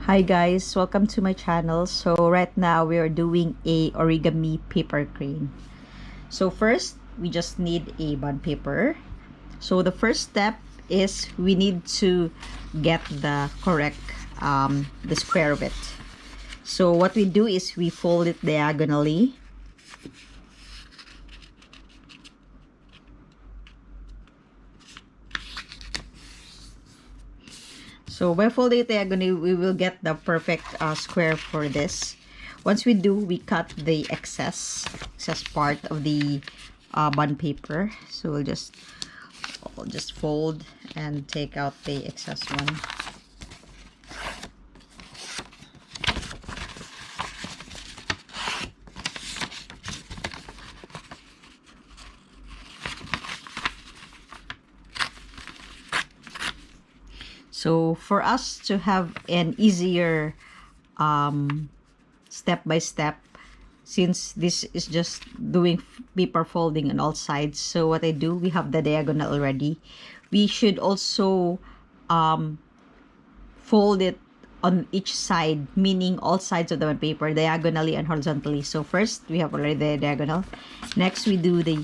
Hi guys, welcome to my channel. So right now we are doing a origami paper crane. So first we just need a bond paper. So the first step is we need to get the correct the square of it. So what we do is we fold it diagonally. So by folding it diagonally, we will get the perfect square for this. Once we do, we cut the excess part of the bond paper. So we'll just fold and take out the excess one. So for us to have an easier step by step, since this is just doing paper folding on all sides, so what I do, we have the diagonal already. We should also fold it on each side, meaning all sides of the paper, diagonally and horizontally. So first we have already the diagonal. Next we do the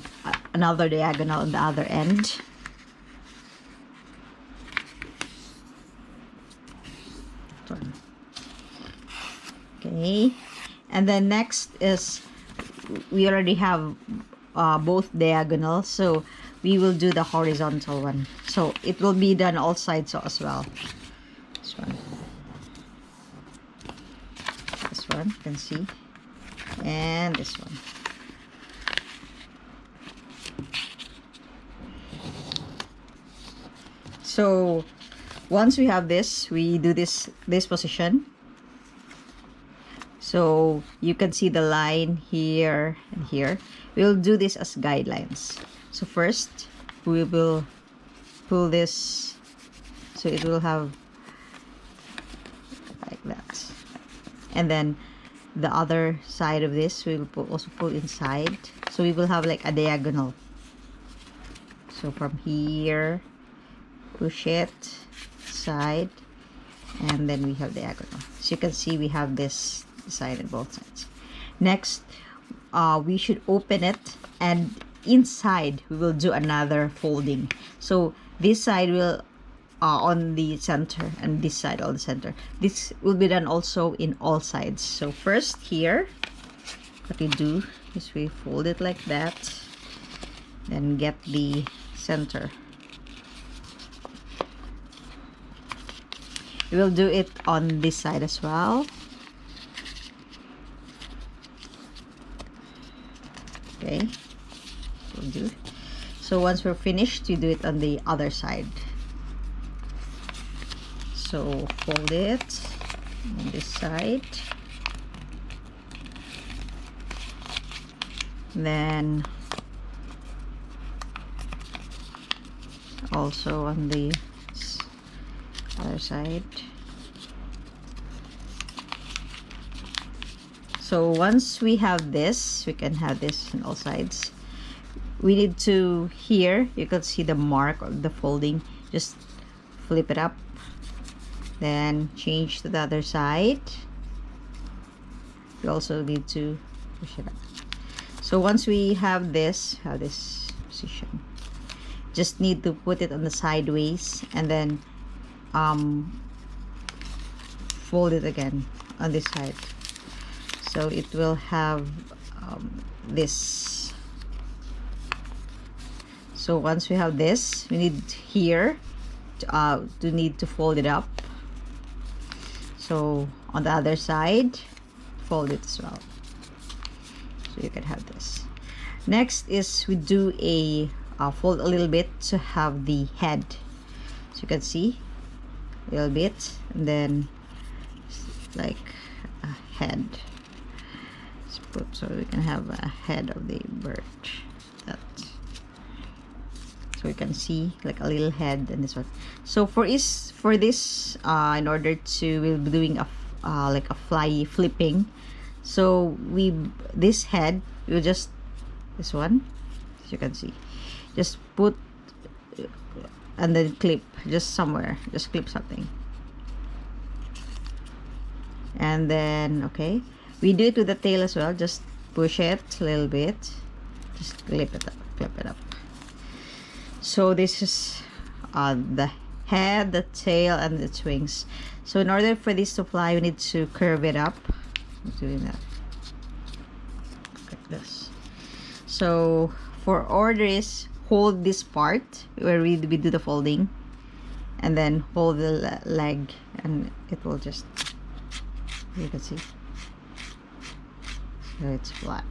another diagonal on the other end. Okay, and then next is we already have both diagonal, so we will do the horizontal one. So it will be done all sides as well. This one you can see, and this one. So once we have this, we do this position. So you can see the line here and here. We'll do this as guidelines. So first we will pull this so it will have like that, and then the other side of this we will also pull inside, so we will have like a diagonal. So from here, push it side, and then we have diagonal. So you can see we have this side and both sides. Next we should open it, and inside we will do another folding. So this side will on the center, and this side on the center. This will be done also in all sides. So first here, what we do is we fold it like that, then get the center. We will do it on this side as well. Okay, we'll do. So once we're finished, you do it on the other side. So fold it on this side, then also on the other side. So once we have this, we can have this on all sides. We need to, here you can see the mark of the folding. Just flip it up, then change to the other side. We also need to push it up. So once we have this position, just need to put it on the sideways, and then fold it again on this side. So it will have this. So once we have this, we need here to fold it up. So on the other side, fold it as well. So you can have this. Next is we do a fold a little bit to have the head. So you can see a little bit, and then like a head. So we can have a head of the bird. That. So you can see like a little head and this one. So for this, in order to, we'll be doing a like a fly flipping. So this head, we'll just this one, as you can see, just put and then clip just somewhere. Just clip something. And then, okay, we do it with the tail as well. Just push it a little bit. Just flip it up. So this is the head, the tail, and its wings. So in order for this to fly, we need to curve it up. I'm doing that like this. So for orders, hold this part where we do the folding, and then hold the leg, and it will just, you can see, so it's flying.